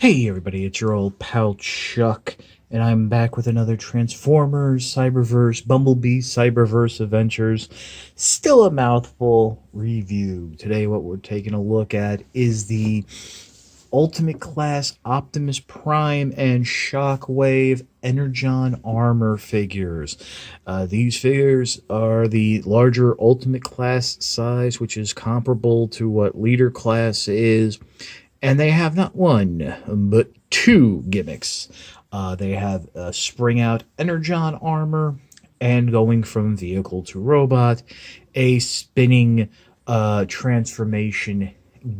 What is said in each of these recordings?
Hey everybody, it's your old pal Chuck, and I'm back with another Transformers, Cyberverse, Bumblebee, Cyberverse Adventures. Still a mouthful review. Today what we're taking a look at is the Ultimate Class Optimus Prime and Shockwave Energon armor figures. These figures are the larger Ultimate Class size, which is comparable to what Leader Class is. And they have not one, but two gimmicks. They have a spring out Energon armor, and going from vehicle to robot, a spinning transformation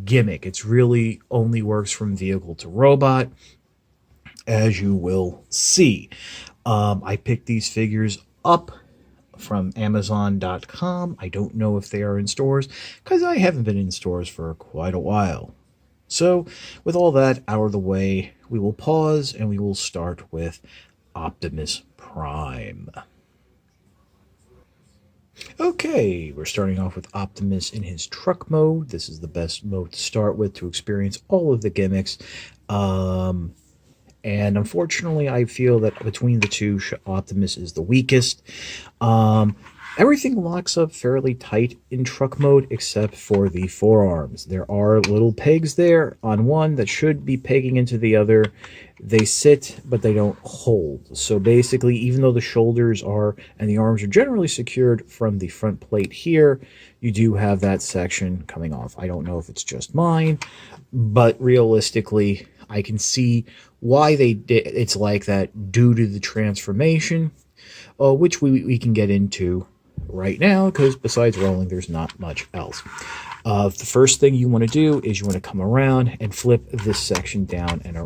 gimmick. It's really only works from vehicle to robot, as you will see. I picked these figures up from Amazon.com. I don't know if they are in stores, because I haven't been in stores for quite a while. So, with all that out of the way, we will pause and we will start with Optimus Prime. Okay, we're starting off with Optimus in his truck mode. This is the best mode to start with to experience all of the gimmicks. And unfortunately, I feel that between the two, Optimus is the weakest. Everything locks up fairly tight in truck mode except for the forearms. There are little pegs there on one that should be pegging into the other. They sit, but they don't hold. So basically, even though the shoulders are and the arms are generally secured from the front plate here, you do have that section coming off. I don't know if it's just mine, but realistically, I can see why it's like that due to the transformation, which we can get into right now, because besides rolling, there's not much else. The first thing you want to do is you want to come around and flip this section down and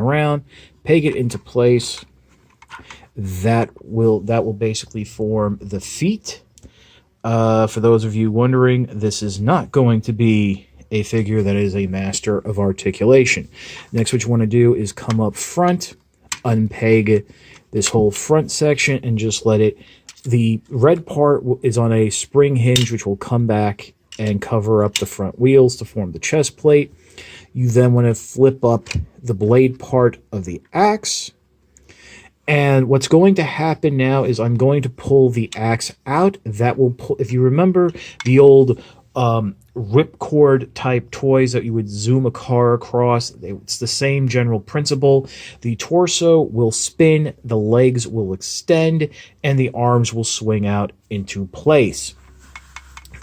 around, peg it into place. That will basically form the feet. For those of you wondering, this is not going to be a figure that is a master of articulation. Next, what you want to do is come up front, unpeg this whole front section, and just let it. The red part is on a spring hinge, which will come back and cover up the front wheels to form the chest plate. You then want to flip up the blade part of the axe. And what's going to happen now is I'm going to pull the axe out. That will pull, if you remember the old ripcord type toys that you would zoom a car across, it's the same general principle. The torso will spin, the legs will extend, and the arms will swing out into place.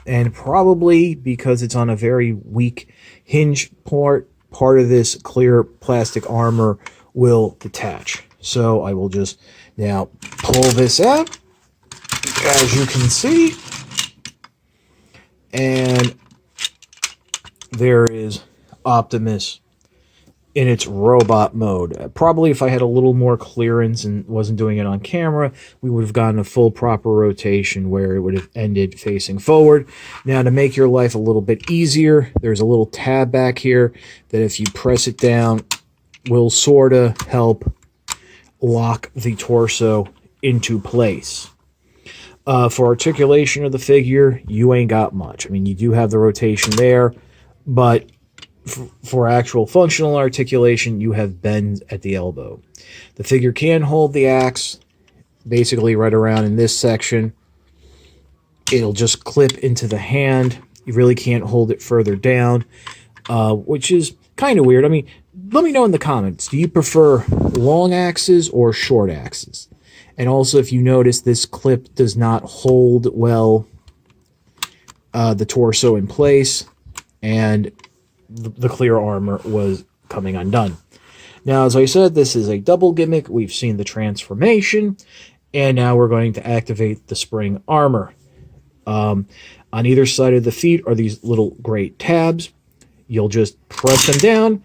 And probably because it's on a very weak hinge part of this clear plastic armor will detach. So I will just now pull this out, as you can see. And there is Optimus in its robot mode. Probably if I had a little more clearance and wasn't doing it on camera, we would have gotten a full proper rotation where it would have ended facing forward. Now, to make your life a little bit easier, there's a little tab back here that if you press it down will sort of help lock the torso into place. For articulation of the figure, you ain't got much. I mean, you do have the rotation there, but for actual functional articulation, you have bends at the elbow. The figure can hold the axe basically right around in this section. It'll just clip into the hand. You really can't hold it further down, which is kind of weird. I mean, let me know in the comments, do you prefer long axes or short axes? And also, if you notice, this clip does not hold well the torso in place, and the clear armor was coming undone. Now, as I said, this is a double gimmick. We've seen the transformation, and now we're going to activate the spring armor. On either side of the feet are these little gray tabs. You'll just press them down,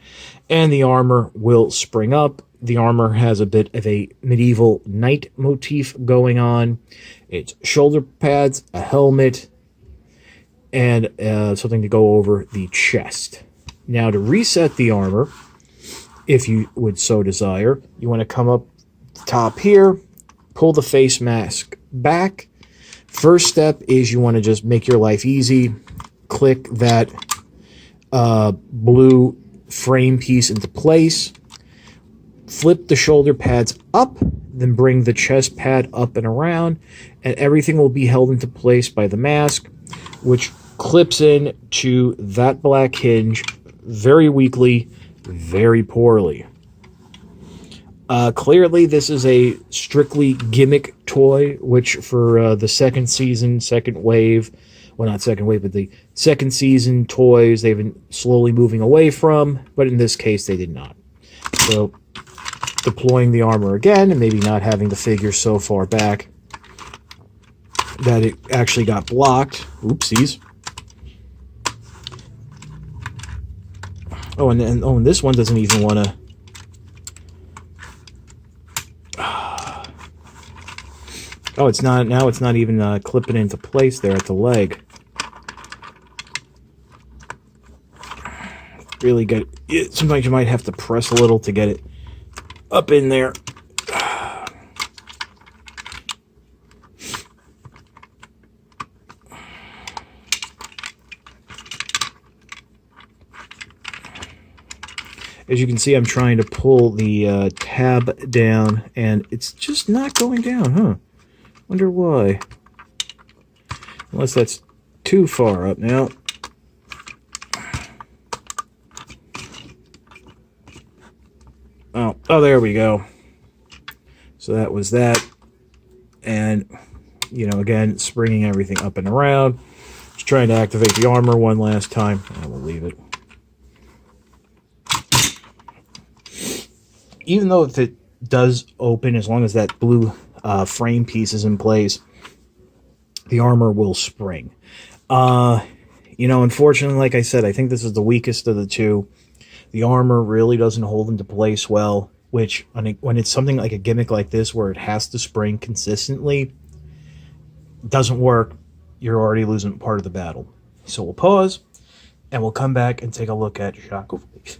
and the armor will spring up. The armor has a bit of a medieval knight motif going on. It's shoulder pads, a helmet, and something to go over the chest. Now, to reset the armor, if you would so desire, you want to come up top here, pull the face mask back. First step is you want to just make your life easy. Click that blue frame piece into place. Flip the shoulder pads up, then bring the chest pad up and around, and everything will be held into place by the mask, which clips in to that black hinge very weakly, very poorly. Clearly, this is a strictly gimmick toy, which for the second season, second wave, well, not second wave, but the second season toys, they've been slowly moving away from, but in this case, they did not. So, deploying the armor again, and maybe not having the figure so far back that it actually got blocked. Oopsies. Oh, and this one doesn't even want to... Oh, it's not, now it's not even clipping into place there at the leg. Really good. Sometimes you might have to press a little to get it up in there. As you can see, I'm trying to pull the tab down, and it's just not going down, huh? Wonder why. Unless that's too far up now. Oh, there we go. So that was that. And, you know, again, springing everything up and around. Just trying to activate the armor one last time. I will leave it. Even though if it does open, as long as that blue frame piece is in place, the armor will spring. You know, unfortunately, like I said, I think this is the weakest of the two. The armor really doesn't hold into place well, which when it's something like a gimmick like this where it has to spring consistently, doesn't work. You're already losing part of the battle. So we'll pause, and we'll come back and take a look at Shockwave.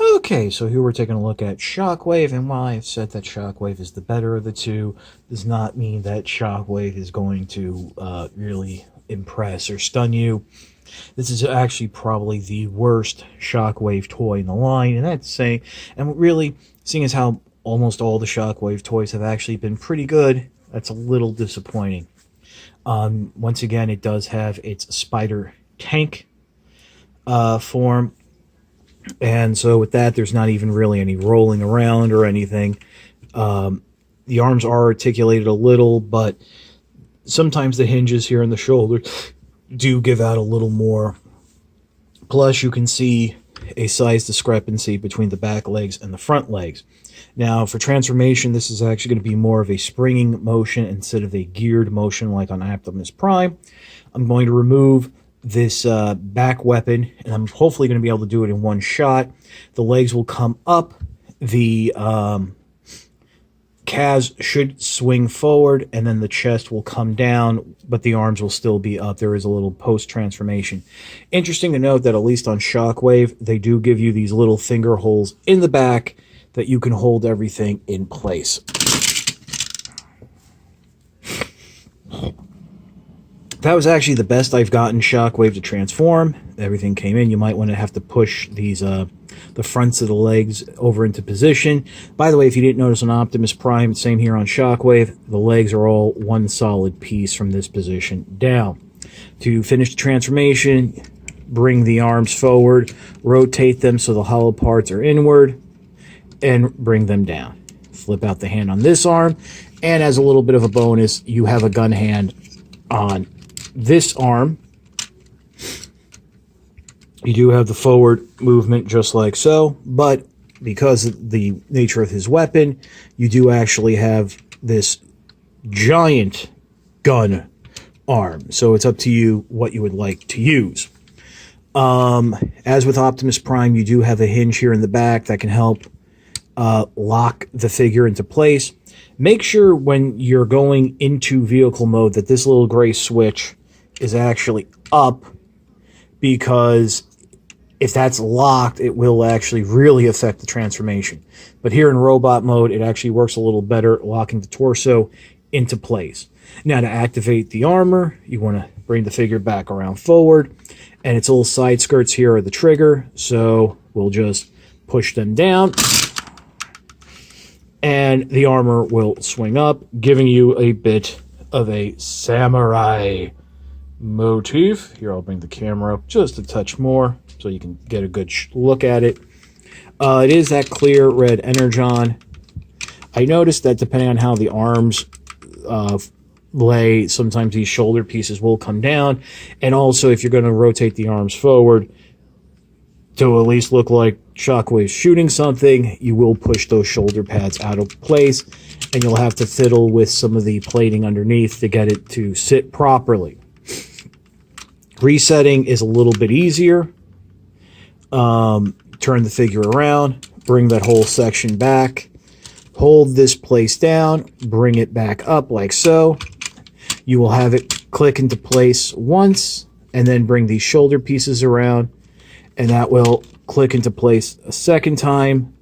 Okay, so here we're taking a look at Shockwave, and while I've said that Shockwave is the better of the two, does not mean that Shockwave is going to really impress or stun you. This is actually probably the worst Shockwave toy in the line, and that's saying, and really, seeing as how almost all the Shockwave toys have actually been pretty good, that's a little disappointing. Once again, it does have its spider tank form, and so with that, there's not even really any rolling around or anything. The arms are articulated a little, but sometimes the hinges here in the shoulder do give out a little more. Plus, you can see a size discrepancy between the back legs and the front legs. Now, for transformation, this is actually going to be more of a springing motion instead of a geared motion like on Optimus Prime. I'm going to remove this back weapon, and I'm hopefully going to be able to do it in one shot. The legs will come up. The calves should swing forward, and then the chest will come down, but the arms will still be up. There is a little post-transformation. Interesting to note that at least on Shockwave, they do give you these little finger holes in the back that you can hold everything in place. That was actually the best I've gotten Shockwave to transform. Everything came in. You might want to have to push these the fronts of the legs over into position. By the way, if you didn't notice on Optimus Prime, same here on Shockwave, the legs are all one solid piece from this position down. To finish the transformation, bring the arms forward, rotate them so the hollow parts are inward, and bring them down. Flip out the hand on this arm, and as a little bit of a bonus, you have a gun hand on this arm. You do have the forward movement just like so, but because of the nature of his weapon, you do actually have this giant gun arm. So it's up to you what you would like to use. As with Optimus Prime, you do have a hinge here in the back that can help lock the figure into place. Make sure when you're going into vehicle mode that this little gray switch is actually up, because if that's locked, it will actually really affect the transformation. But here in robot mode, it actually works a little better, locking the torso into place. Now, to activate the armor, you want to bring the figure back around forward, and its little side skirts here are the trigger, so we'll just push them down, and the armor will swing up, giving you a bit of a samurai motif. Here, I'll bring the camera up just a touch more so you can get a good look at it. It is that clear red Energon. I noticed that depending on how the arms lay, sometimes these shoulder pieces will come down, and also if you're going to rotate the arms forward to at least look like Shockwave shooting something, you will push those shoulder pads out of place, and you'll have to fiddle with some of the plating underneath to get it to sit properly. Resetting is a little bit easier. Turn the figure around, bring that whole section back, hold this place down, bring it back up like so. You will have it click into place once, and then bring these shoulder pieces around, and that will click into place a second time,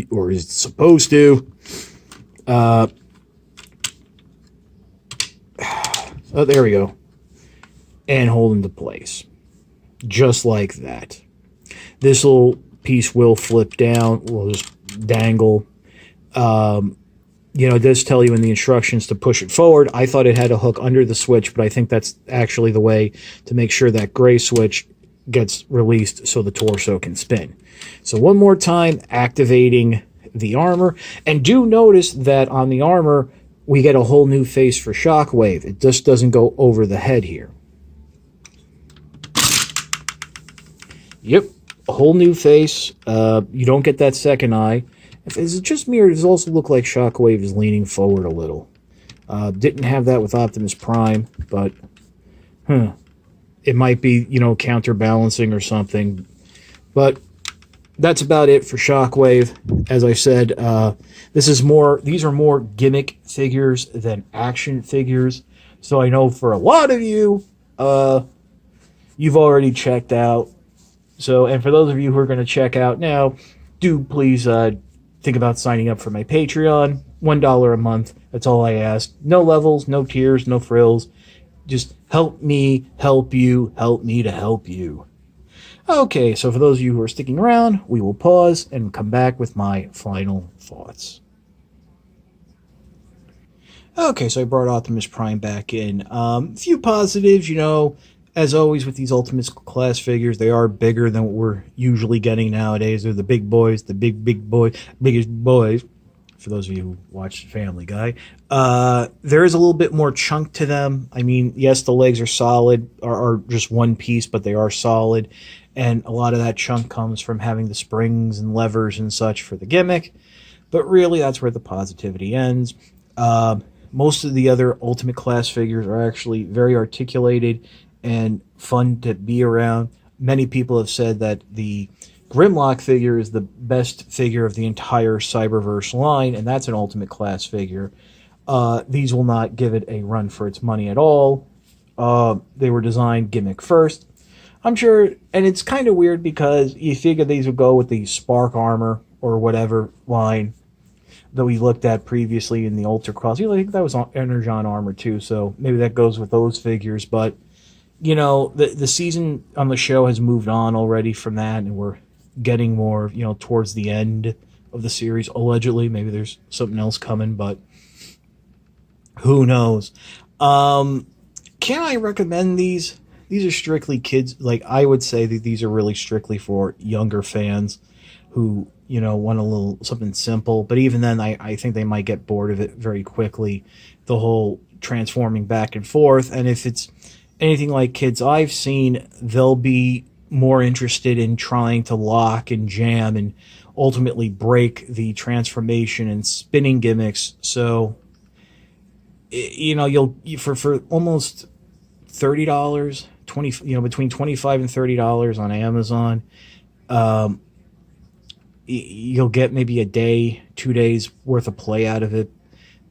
or is supposed to. Oh, there we go. And hold into place. Just like that. This little piece will flip down. We'll just dangle. It does tell you in the instructions to push it forward. I thought it had a hook under the switch, but I think that's actually the way to make sure that gray switch gets released so the torso can spin. So one more time, activating the armor. And do notice that on the armor, we get a whole new face for Shockwave. It just doesn't go over the head here. Yep, a whole new face. You don't get that second eye. If it's just me, or does it also look like Shockwave is leaning forward a little? Didn't have that with Optimus Prime, but it might be, counterbalancing or something. But that's about it for Shockwave. As I said, these are more gimmick figures than action figures. So I know for a lot of you, you've already checked out. So, and for those of you who are going to check out now, do please think about signing up for my Patreon. $1 a month. That's all I ask. No levels, no tiers, no frills. Just help me help you, help me to help you. Okay, so for those of you who are sticking around, we will pause and come back with my final thoughts. Okay, so I brought Optimus Prime back in. A few positives, as always with these Ultimate class figures, they are bigger than what we're usually getting nowadays. They're the big boys, the biggest boys. For those of you who watch Family Guy, there is a little bit more chunk to them. I mean, yes, the legs are solid, are just one piece, but they are solid. And a lot of that chunk comes from having the springs and levers and such for the gimmick. But really, that's where the positivity ends. Most of the other Ultimate class figures are actually very articulated and fun to be around. Many people have said that the Grimlock figure is the best figure of the entire Cyberverse line, and that's an Ultimate class figure. These will not give it a run for its money at all. They were designed gimmick first. I'm sure, and it's kind of weird because you figure these would go with the Spark armor or whatever line that we looked at previously in the Ultra Cross. I think that was Energon armor too, so maybe that goes with those figures, but the season on the show has moved on already from that, and we're getting more, towards the end of the series, allegedly. Maybe there's something else coming, but who knows? Can I recommend these? These are strictly kids. Like, I would say that these are really strictly for younger fans who, want a little something simple. But even then, I think they might get bored of it very quickly, the whole transforming back and forth. And if it's anything like kids I've seen, they'll be more interested in trying to lock and jam and ultimately break the transformation and spinning gimmicks. So, you'll for almost $30, between $25 and $30 on Amazon, you'll get maybe a day, 2 days worth of play out of it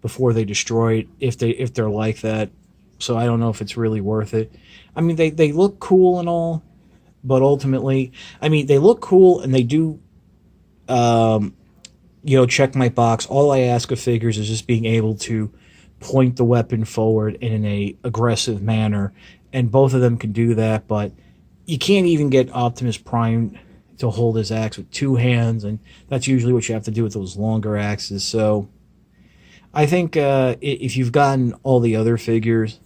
before they destroy it, if they're like that. So I don't know if it's really worth it. I mean, they look cool and all, but ultimately, they look cool and they do, check my box. All I ask of figures is just being able to point the weapon forward in a aggressive manner, and both of them can do that. But you can't even get Optimus Prime to hold his axe with two hands, and that's usually what you have to do with those longer axes. So I think if you've gotten all the other figures,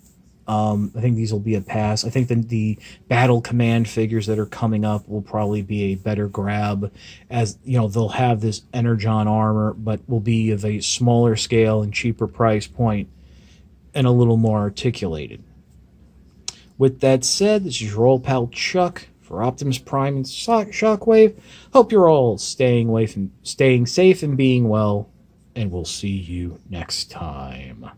I think these will be a pass. I think the Battle Command figures that are coming up will probably be a better grab, as you know they'll have this Energon armor, but will be of a smaller scale and cheaper price point, and a little more articulated. With that said, this is your old pal Chuck for Optimus Prime and Shockwave. Hope you're all staying safe and being well, and we'll see you next time.